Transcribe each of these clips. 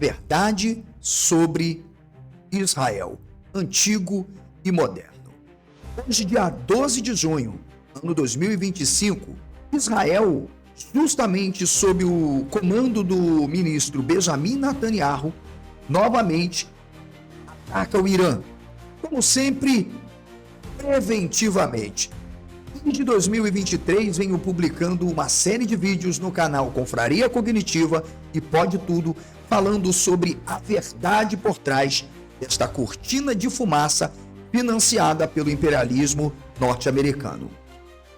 Verdade sobre Israel, antigo e moderno. Hoje, dia 12 de junho, ano 2025, Israel, justamente sob o comando do ministro Benjamin Netanyahu, novamente ataca o Irã, como sempre, preventivamente. Desde 2023, venho publicando uma série de vídeos no canal Confraria Cognitiva e Pode Tudo, falando sobre a verdade por trás desta cortina de fumaça financiada pelo imperialismo norte-americano.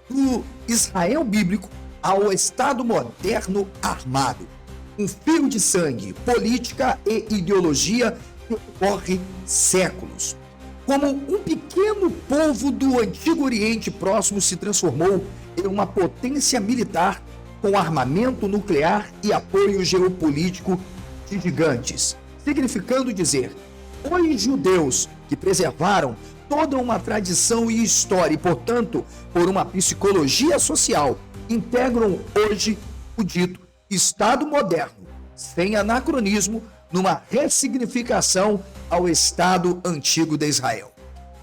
Do Israel bíblico ao Estado moderno armado, um fio de sangue, política e ideologia que corre séculos. Como um pequeno povo do Antigo Oriente Próximo se transformou em uma potência militar com armamento nuclear e apoio geopolítico de gigantes, significando dizer, os judeus que preservaram toda uma tradição e história e, portanto, por uma psicologia social, integram hoje o dito Estado moderno, sem anacronismo, numa ressignificação ao Estado antigo de Israel.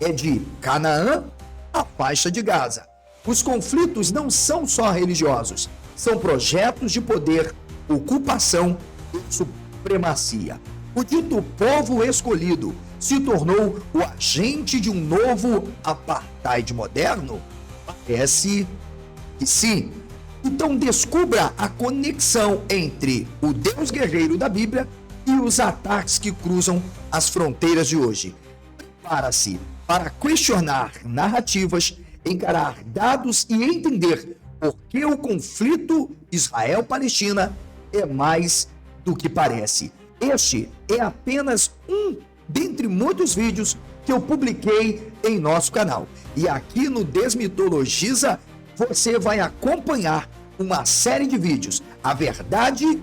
É de Canaã à faixa de Gaza. Os conflitos não são só religiosos, são projetos de poder, ocupação e supremacia. O dito povo escolhido se tornou o agente de um novo apartheid moderno? Parece que sim. Então descubra a conexão entre o Deus guerreiro da Bíblia e os ataques que cruzam as fronteiras de hoje. Prepara-se para questionar narrativas, encarar dados e entender por que o conflito Israel-Palestina é mais do que parece. Este é apenas um dentre muitos vídeos que eu publiquei em nosso canal. E aqui no Desmitologiza, você vai acompanhar uma série de vídeos. A verdade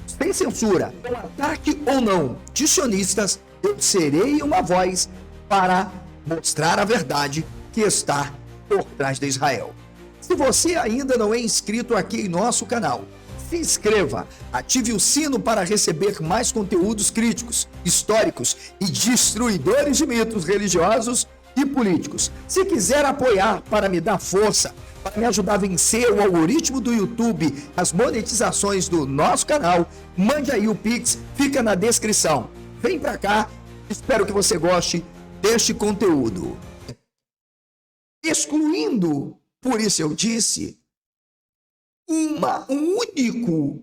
sem censura, com ataque ou não de sionistas, eu serei uma voz para mostrar a verdade que está por trás de Israel. Se você ainda não é inscrito aqui em nosso canal, se inscreva, ative o sino para receber mais conteúdos críticos, históricos e destruidores de mitos religiosos e políticos. Se quiser apoiar para me dar força, para me ajudar a vencer o algoritmo do YouTube, as monetizações do nosso canal, mande aí o Pix, fica na descrição. Vem pra cá, espero que você goste deste conteúdo. Excluindo, por isso eu disse, um único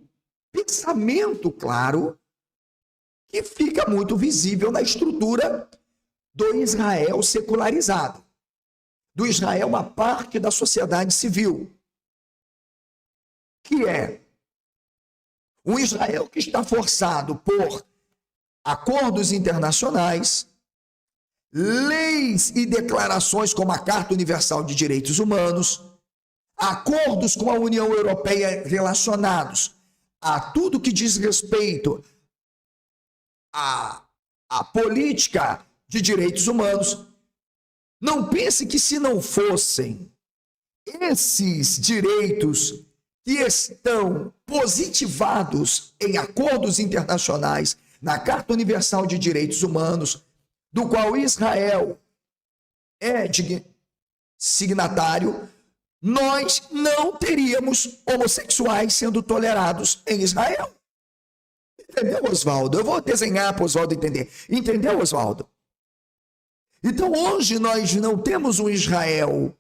pensamento, claro, que fica muito visível na estrutura do Israel secularizado. Do Israel, uma parte da sociedade civil, que é um Israel que está forçado por acordos internacionais, leis e declarações como a Carta Universal de Direitos Humanos, acordos com a União Europeia relacionados a tudo que diz respeito à política de direitos humanos. Não pense que se não fossem esses direitos que estão positivados em acordos internacionais, na Carta Universal de Direitos Humanos, do qual Israel é signatário, nós não teríamos homossexuais sendo tolerados em Israel. Entendeu, Oswaldo? Eu vou desenhar para o Oswaldo entender. Entendeu, Oswaldo? Então, hoje nós não temos um Israel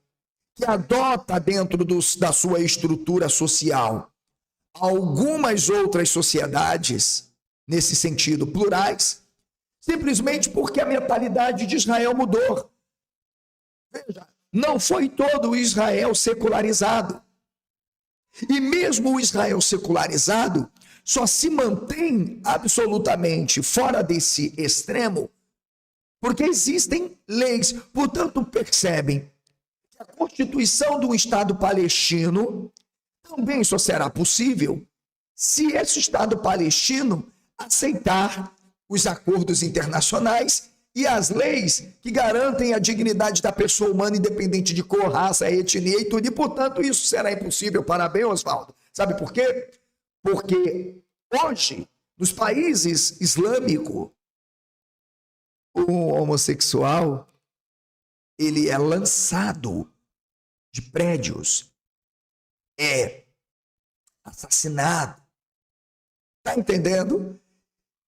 que adota dentro da sua estrutura social algumas outras sociedades, nesse sentido, plurais, simplesmente porque a mentalidade de Israel mudou. Veja, não foi todo o Israel secularizado. E mesmo o Israel secularizado só se mantém absolutamente fora desse extremo porque existem leis. Portanto, percebem que a constituição do Estado palestino também só será possível se esse Estado palestino aceitar os acordos internacionais e as leis que garantem a dignidade da pessoa humana, independente de cor, raça, etnia e tudo. E, portanto, isso será impossível. Parabéns, Oswaldo. Sabe por quê? Porque hoje Nos países islâmicos, o homossexual ele é lançado de prédios, é assassinado. Está entendendo?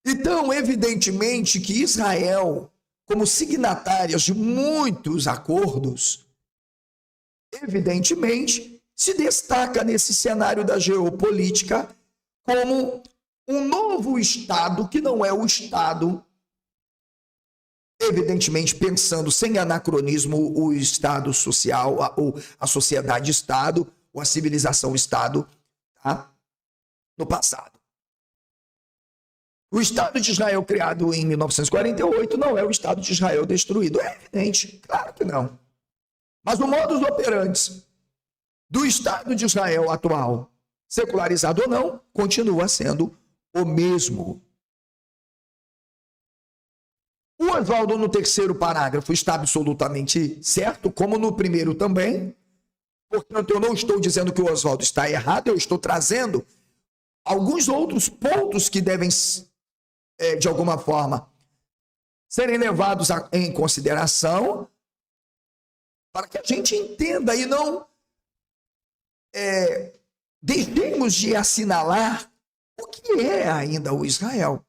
Então, evidentemente que Israel, como signatárias de muitos acordos, evidentemente se destaca nesse cenário da geopolítica como um novo Estado que não é o Estado, evidentemente pensando sem anacronismo o Estado social, a sociedade-Estado, ou a civilização-Estado, tá? No passado. O Estado de Israel criado em 1948 não é o Estado de Israel destruído. É evidente, claro que não. Mas o modus operandi do Estado de Israel atual, secularizado ou não, continua sendo o mesmo. O Oswaldo, no terceiro parágrafo, está absolutamente certo, como no primeiro também. Portanto, eu não estou dizendo que o Oswaldo está errado, eu estou trazendo alguns outros pontos que devem, de alguma forma, serem levados em consideração para que a gente entenda e não deixemos de assinalar o que é ainda o Israel.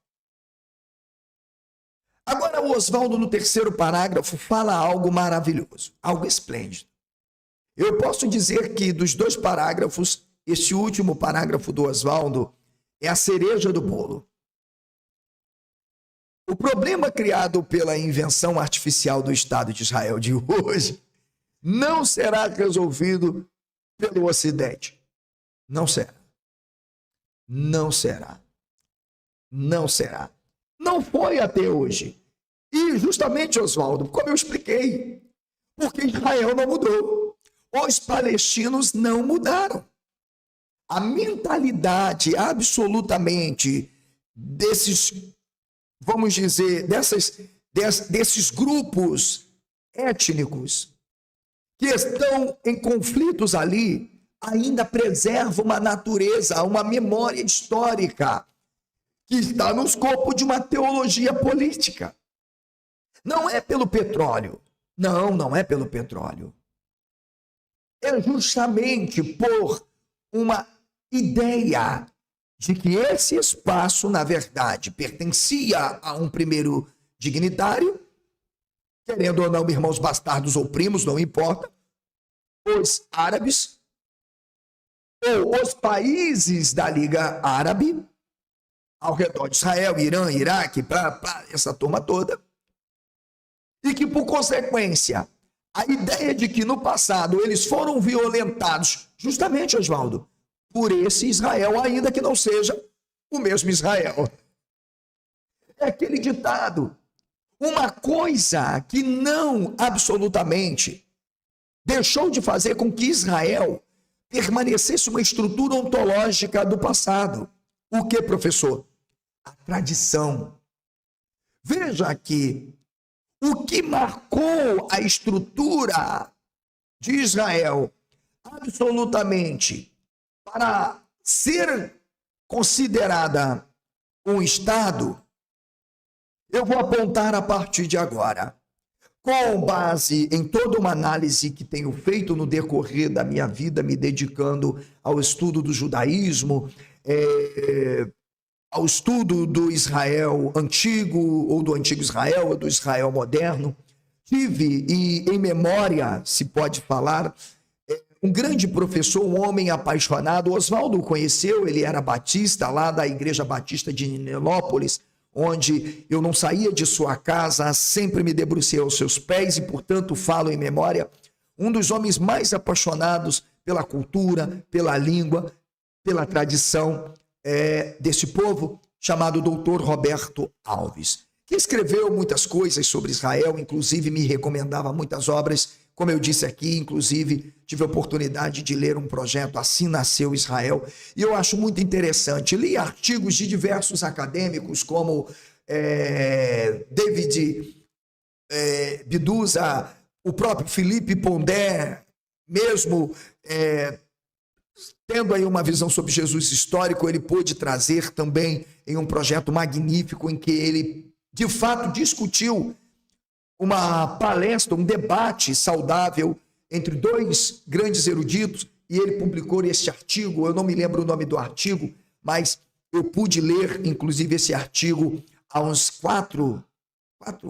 Agora, o Oswaldo, no terceiro parágrafo, fala algo maravilhoso, algo esplêndido. Eu posso dizer que dos dois parágrafos, este último parágrafo do Oswaldo é a cereja do bolo. O problema criado pela invenção artificial do Estado de Israel de hoje não será resolvido pelo Ocidente. Não será. Não será. Não será. Não foi até hoje. E justamente, Oswaldo, como eu expliquei, porque Israel não mudou. Os palestinos não mudaram. A mentalidade absolutamente desses, vamos dizer, desses grupos étnicos que estão em conflitos ali, ainda preserva uma natureza, uma memória histórica que está no escopo de uma teologia política. Não é pelo petróleo. Não, não é pelo petróleo. É justamente por uma ideia de que esse espaço, na verdade, pertencia a um primeiro dignitário, querendo ou não, irmãos bastardos ou primos, não importa, os árabes, ou os países da Liga Árabe, ao redor de Israel, Irã, Iraque, essa turma toda, e que, por consequência, a ideia de que no passado eles foram violentados, justamente, Oswaldo, por esse Israel, ainda que não seja o mesmo Israel. É aquele ditado, uma coisa que não absolutamente deixou de fazer com que Israel permanecesse uma estrutura ontológica do passado. O que, professor? A tradição. Veja que o que marcou a estrutura de Israel absolutamente para ser considerada um Estado, eu vou apontar a partir de agora. Com base em toda uma análise que tenho feito no decorrer da minha vida, me dedicando ao estudo do judaísmo, ao estudo do Israel antigo, ou do antigo Israel, ou do Israel moderno, tive, e em memória se pode falar, um grande professor, um homem apaixonado, Oswaldo o conheceu, ele era batista, lá da Igreja Batista de Nilópolis, onde eu não saía de sua casa, sempre me debrucei aos seus pés e, portanto, falo em memória, um dos homens mais apaixonados pela cultura, pela língua, pela tradição desse povo, chamado Dr. Roberto Alves, que escreveu muitas coisas sobre Israel, inclusive me recomendava muitas obras, como eu disse aqui, inclusive tive a oportunidade de ler um projeto, Assim Nasceu Israel, e eu acho muito interessante. Li artigos de diversos acadêmicos, como David Biduza, o próprio Philippe Pondé, mesmo tendo aí uma visão sobre Jesus histórico, ele pôde trazer também em um projeto magnífico em que ele, de fato, discutiu uma palestra, um debate saudável entre dois grandes eruditos, e ele publicou este artigo. Eu não me lembro o nome do artigo, mas eu pude ler, inclusive, esse artigo há uns 4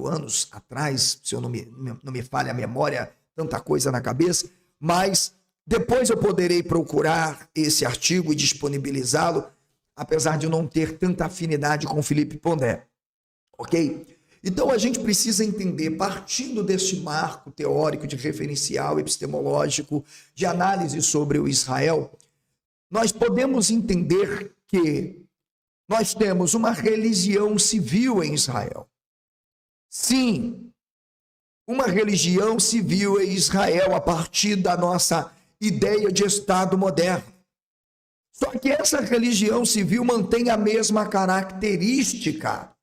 anos atrás, se eu não me falha a memória, tanta coisa na cabeça, mas depois eu poderei procurar esse artigo e disponibilizá-lo, apesar de eu não ter tanta afinidade com Felipe Pondé, ok? Então a gente precisa entender, partindo deste marco teórico de referencial epistemológico, de análise sobre o Israel, nós podemos entender que nós temos uma religião civil em Israel. Sim, uma religião civil em Israel a partir da nossa ideia de Estado moderno. Só que essa religião civil mantém a mesma característica,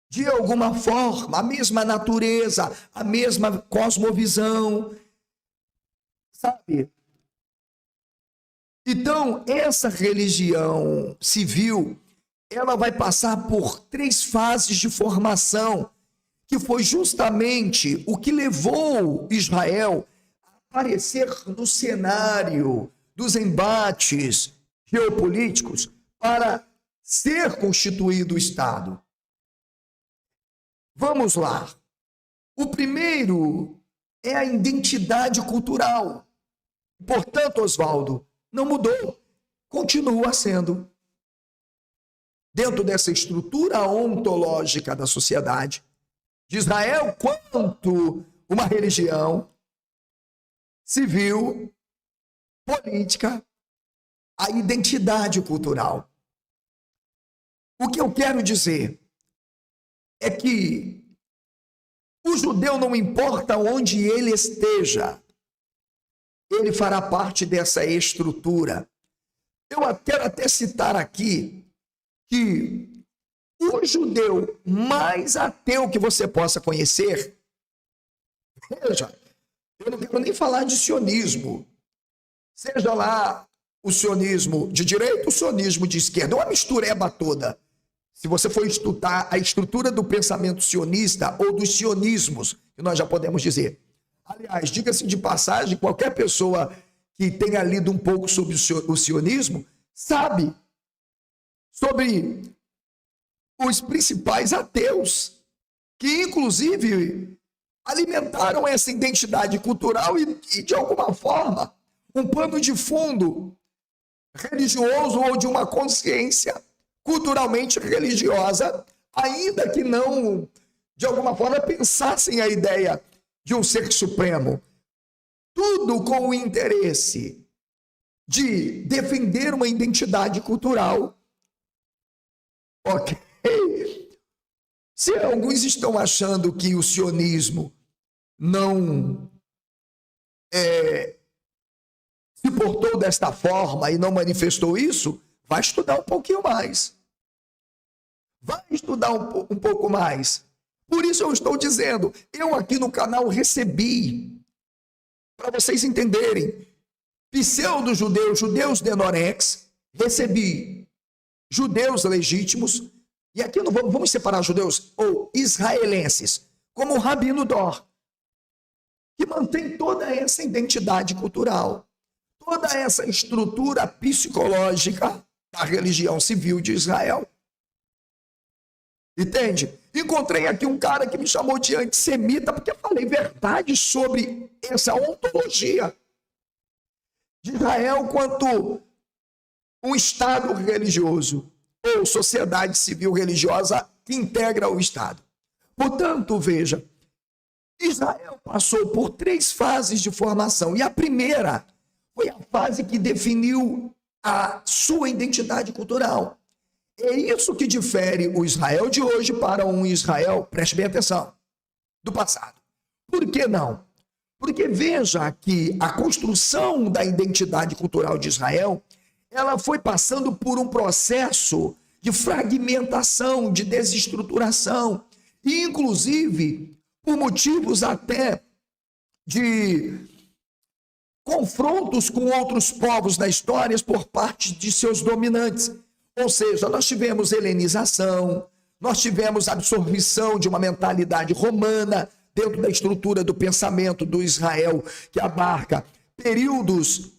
de alguma forma, a mesma natureza, a mesma cosmovisão, sabe? Então, essa religião civil, ela vai passar por 3 fases de formação, que foi justamente o que levou Israel a aparecer no cenário dos embates geopolíticos para ser constituído o Estado. Vamos lá. O primeiro é a identidade cultural. Portanto, Oswaldo, não mudou, continua sendo. Dentro dessa estrutura ontológica da sociedade de Israel, quanto uma religião civil, política, a identidade cultural. O que eu quero dizer é que o judeu, não importa onde ele esteja, ele fará parte dessa estrutura. Eu quero até citar aqui que o judeu mais ateu que você possa conhecer, veja, eu não quero nem falar de sionismo, seja lá o sionismo de direita, o sionismo de esquerda, uma mistureba toda. Se você for estudar a estrutura do pensamento sionista ou dos sionismos, que nós já podemos dizer. Aliás, diga-se de passagem, qualquer pessoa que tenha lido um pouco sobre o sionismo sabe sobre os principais ateus, que inclusive alimentaram essa identidade cultural e de alguma forma, um pano de fundo religioso ou de uma consciência culturalmente religiosa, ainda que não, de alguma forma, pensassem a ideia de um ser supremo. Tudo com o interesse de defender uma identidade cultural. Ok? Se alguns estão achando que o sionismo não se portou desta forma e não manifestou isso, vai estudar um pouquinho mais. Vai estudar um pouco mais. Por isso eu estou dizendo, eu aqui no canal recebi, para vocês entenderem, pseudo-judeus, judeus denorex, recebi judeus legítimos, e aqui não vamos separar judeus ou israelenses, como o Rabino Dor, que mantém toda essa identidade cultural, toda essa estrutura psicológica da religião civil de Israel. Entende? Encontrei aqui um cara que me chamou de antissemita porque eu falei verdade sobre essa ontologia de Israel quanto um Estado religioso ou sociedade civil religiosa que integra o Estado. Portanto, veja, Israel passou por 3 fases de formação e a primeira foi a fase que definiu a sua identidade cultural. É isso que difere o Israel de hoje para um Israel, preste bem atenção, do passado. Por que não? Porque veja que a construção da identidade cultural de Israel, ela foi passando por um processo de fragmentação, de desestruturação, e inclusive por motivos até de confrontos com outros povos na história por parte de seus dominantes. Ou seja, nós tivemos helenização, nós tivemos absorção de uma mentalidade romana dentro da estrutura do pensamento do Israel, que abarca períodos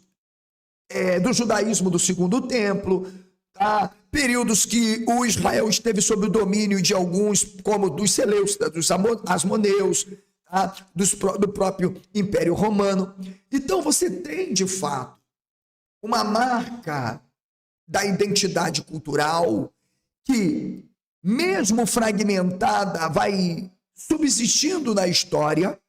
do judaísmo do Segundo Templo, tá? Períodos que o Israel esteve sob o domínio de alguns, como dos Seleucidas, dos Asmoneus, tá? Do próprio Império Romano. Então você tem, de fato, uma marca da identidade cultural que, mesmo fragmentada, vai subsistindo na história,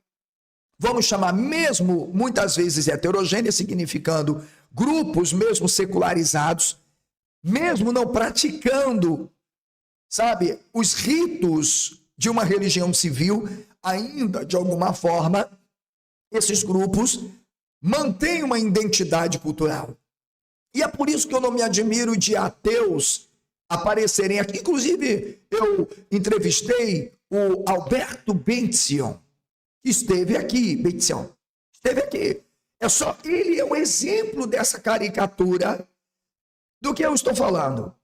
vamos chamar mesmo, muitas vezes, heterogênea, significando grupos mesmo secularizados, mesmo não praticando, sabe, os ritos de uma religião civil, ainda, de alguma forma, esses grupos mantêm uma identidade cultural. E é por isso que eu não me admiro de ateus aparecerem aqui. Inclusive, eu entrevistei o Alberto Benzion, que esteve aqui, Ele é um exemplo dessa caricatura do que eu estou falando.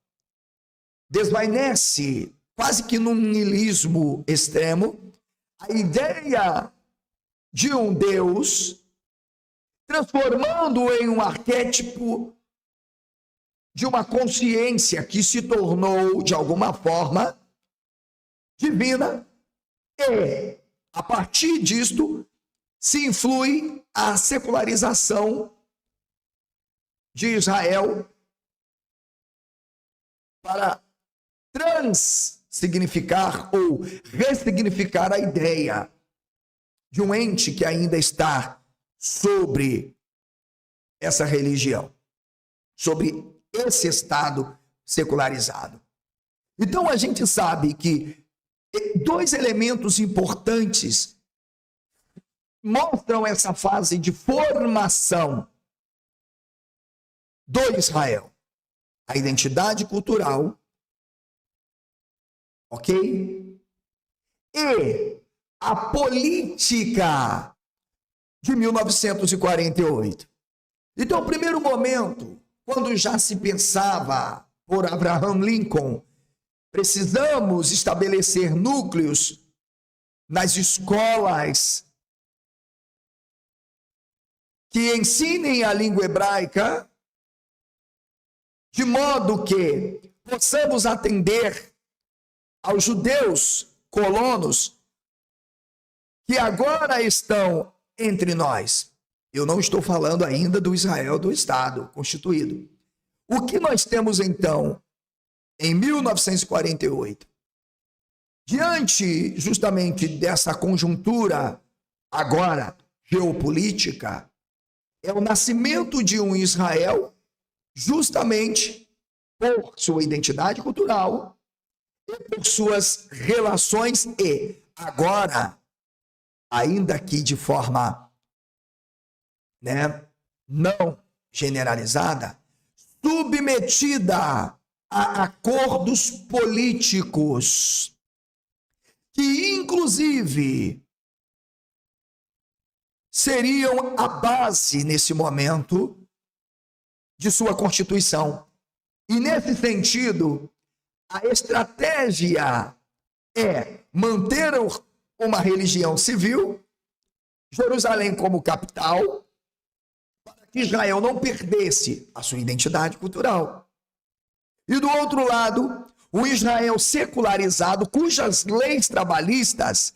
Desvanece, quase que num niilismo extremo, a ideia de um Deus, transformando em um arquétipo de uma consciência que se tornou, de alguma forma, divina, e, a partir disto, se influi a secularização de Israel para transsignificar ou ressignificar a ideia de um ente que ainda está sobre essa religião, sobre esse estado secularizado. Então a gente sabe que dois elementos importantes mostram essa fase de formação do Israel. A identidade cultural, ok? E a política de 1948. Então, o primeiro momento, quando já se pensava por Abraham Lincoln, precisamos estabelecer núcleos nas escolas que ensinem a língua hebraica, de modo que possamos atender aos judeus colonos que agora estão entre nós. Eu não estou falando ainda do Israel do Estado constituído. O que nós temos então em 1948? Diante justamente dessa conjuntura agora geopolítica, é o nascimento de um Israel justamente por sua identidade cultural e por suas relações e agora, ainda que de forma não generalizada, submetida a acordos políticos que, inclusive, seriam a base, nesse momento, de sua Constituição. E, nesse sentido, a estratégia é manter uma religião civil, Jerusalém como capital, para que Israel não perdesse a sua identidade cultural. E, do outro lado, o Israel secularizado, cujas leis trabalhistas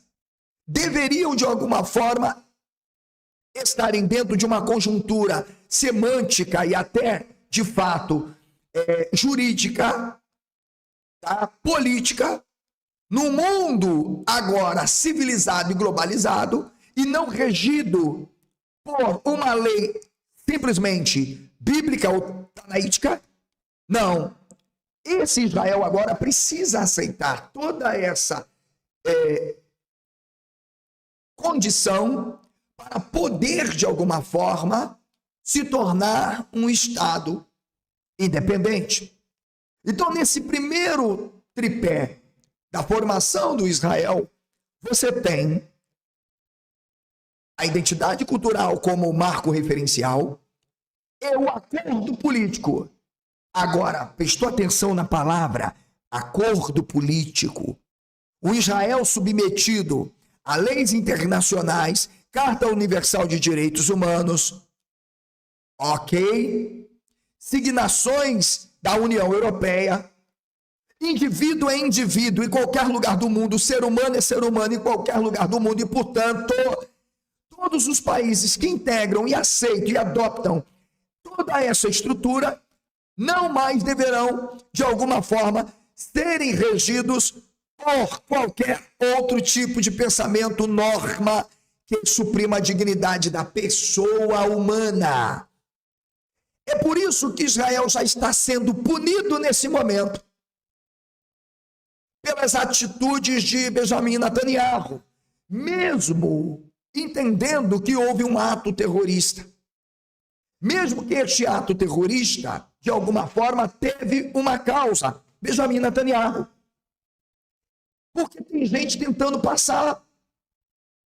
deveriam, de alguma forma, estarem dentro de uma conjuntura semântica e até, de fato, jurídica, tá? Política, no mundo agora civilizado e globalizado, e não regido por uma lei simplesmente bíblica ou tanaítica. Não. Esse Israel agora precisa aceitar toda essa condição para poder, de alguma forma, se tornar um Estado independente. Então, nesse primeiro tripé da formação do Israel, você tem a identidade cultural como marco referencial e o acordo político. Agora, prestou atenção na palavra acordo político. O Israel submetido a leis internacionais, Carta Universal de Direitos Humanos, ok? Signações da União Europeia. Indivíduo é indivíduo em qualquer lugar do mundo, ser humano é ser humano em qualquer lugar do mundo e, portanto, todos os países que integram e aceitam e adoptam toda essa estrutura não mais deverão, de alguma forma, serem regidos por qualquer outro tipo de pensamento, norma que suprima a dignidade da pessoa humana. É por isso que Israel já está sendo punido nesse momento pelas atitudes de Benjamin Netanyahu, mesmo entendendo que houve um ato terrorista. Mesmo que este ato terrorista, de alguma forma, teve uma causa, Benjamin Netanyahu. Porque tem gente tentando passar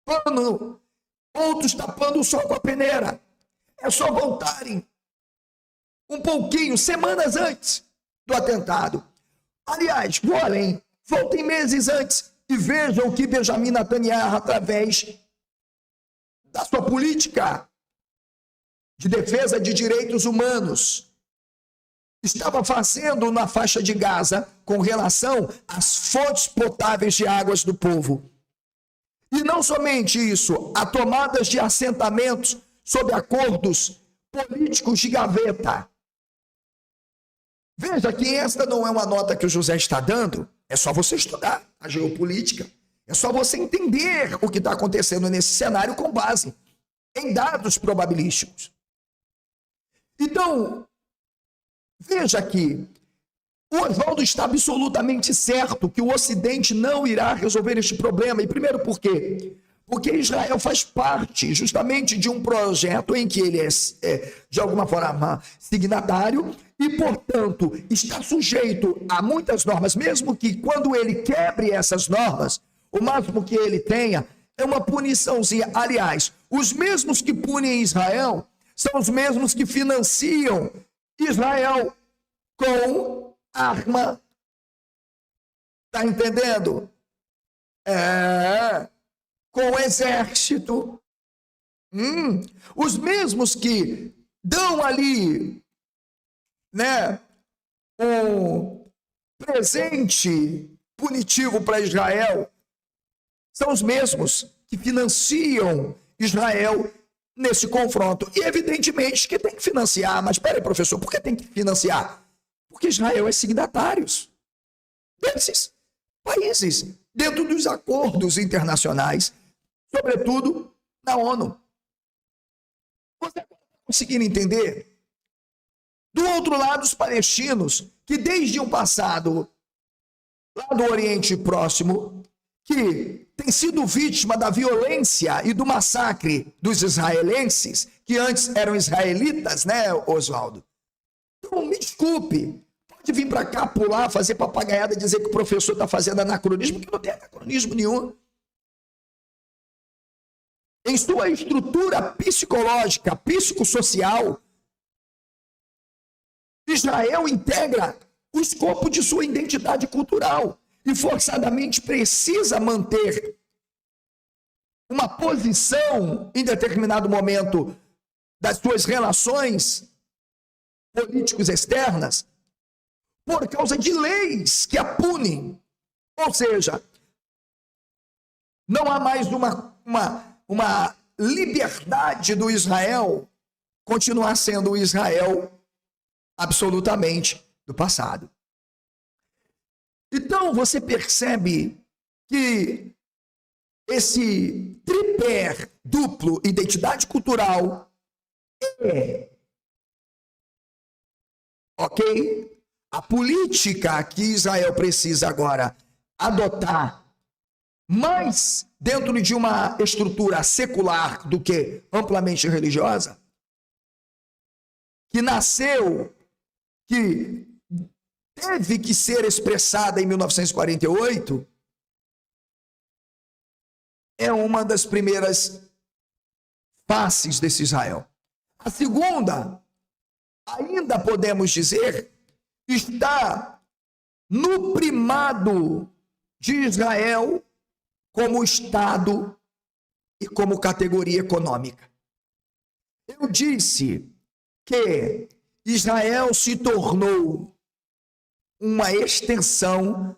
pano, outros tapando o sol com a peneira. É só voltarem um pouquinho, semanas antes do atentado. Aliás, vou além, voltem meses antes e vejam o que Benjamin Netanyahu, através da sua política de defesa de direitos humanos, estava fazendo na faixa de Gaza com relação às fontes potáveis de águas do povo. E não somente isso, a tomadas de assentamentos sob acordos políticos de gaveta. Veja que esta não é uma nota que o José está dando, é só você estudar a geopolítica, é só você entender o que está acontecendo nesse cenário com base em dados probabilísticos. Então, veja que o Oswaldo está absolutamente certo que o Ocidente não irá resolver este problema. E primeiro por quê? Porque Israel faz parte justamente de um projeto em que ele é de alguma forma, signatário e, portanto, está sujeito a muitas normas, mesmo que quando ele quebre essas normas, o máximo que ele tenha é uma puniçãozinha. Aliás, os mesmos que punem Israel são os mesmos que financiam Israel com arma. Tá entendendo? Com o exército. Os mesmos que dão ali, né, um presente punitivo para Israel, são os mesmos que financiam Israel nesse confronto. E evidentemente que tem que financiar. Mas espera aí, professor, por que tem que financiar? Porque Israel é signatário desses países, dentro dos acordos internacionais, sobretudo na ONU. Você está conseguindo entender? Do outro lado, os palestinos, que desde um passado, lá do Oriente Próximo, que tem sido vítima da violência e do massacre dos israelenses, que antes eram israelitas, né, Oswaldo? Então, me desculpe, pode vir para cá, pular, fazer papagaiada, dizer que o professor está fazendo anacronismo, que não tem anacronismo nenhum. Em sua estrutura psicológica, psicossocial, Israel integra o escopo de sua identidade cultural e forçadamente precisa manter uma posição em determinado momento das suas relações políticos externas por causa de leis que a punem. Ou seja, não há mais uma liberdade do Israel continuar sendo o Israel absolutamente do passado. Então, você percebe que esse tripé duplo, identidade cultural, ok? A política que Israel precisa agora adotar, mais dentro de uma estrutura secular do que amplamente religiosa, que nasceu, que teve que ser expressada em 1948, é uma das primeiras faces desse Israel. A segunda, ainda podemos dizer, está no primado de Israel como Estado e como categoria econômica. Eu disse que Israel se tornou uma extensão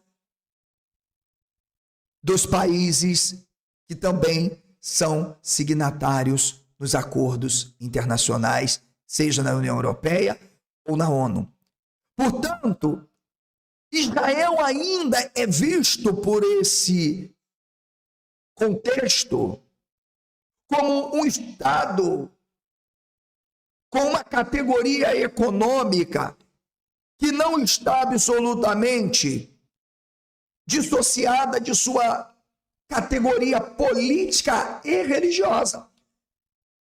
dos países que também são signatários nos acordos internacionais, seja na União Europeia ou na ONU. Portanto, Israel ainda é visto por esse contexto como um Estado com uma categoria econômica que não está absolutamente dissociada de sua categoria política e religiosa.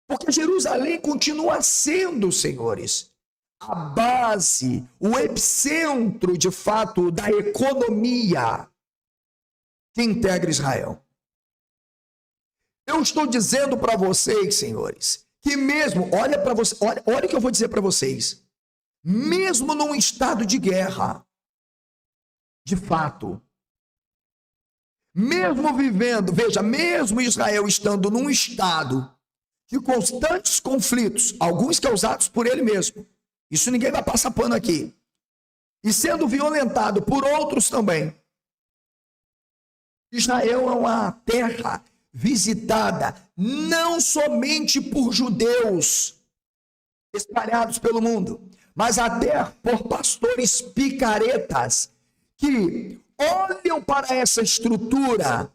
Porque Jerusalém continua sendo, senhores, a base, o epicentro, de fato, da economia que integra Israel. Eu estou dizendo para vocês, senhores, que mesmo, olha o que eu vou dizer para vocês, mesmo num estado de guerra, de fato, mesmo vivendo, veja, mesmo Israel estando num estado de constantes conflitos, alguns causados por ele mesmo, isso ninguém vai passar pano aqui, e sendo violentado por outros também, Israel é uma terra visitada não somente por judeus espalhados pelo mundo, mas até por pastores picaretas que olham para essa estrutura.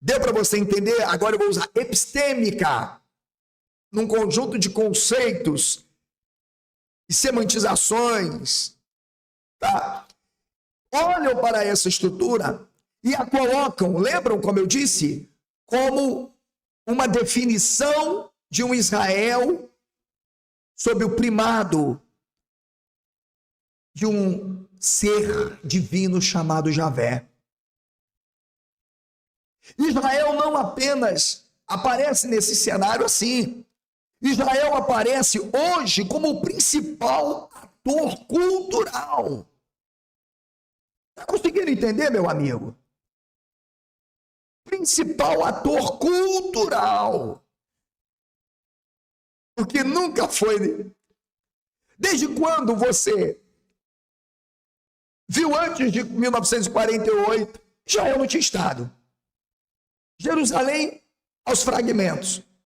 Deu para você entender? Agora eu vou usar epistêmica, num conjunto de conceitos e semantizações, tá? Olham para essa estrutura e a colocam, lembram como eu disse, como uma definição de um Israel sob o primado de um ser divino chamado Javé. Israel não apenas aparece nesse cenário assim. Israel aparece hoje como o principal ator cultural. Está conseguindo entender, meu amigo? Principal ator cultural. Porque nunca foi. Desde quando você viu antes de 1948, Israel não tinha Estado. Jerusalém aos fragmentos.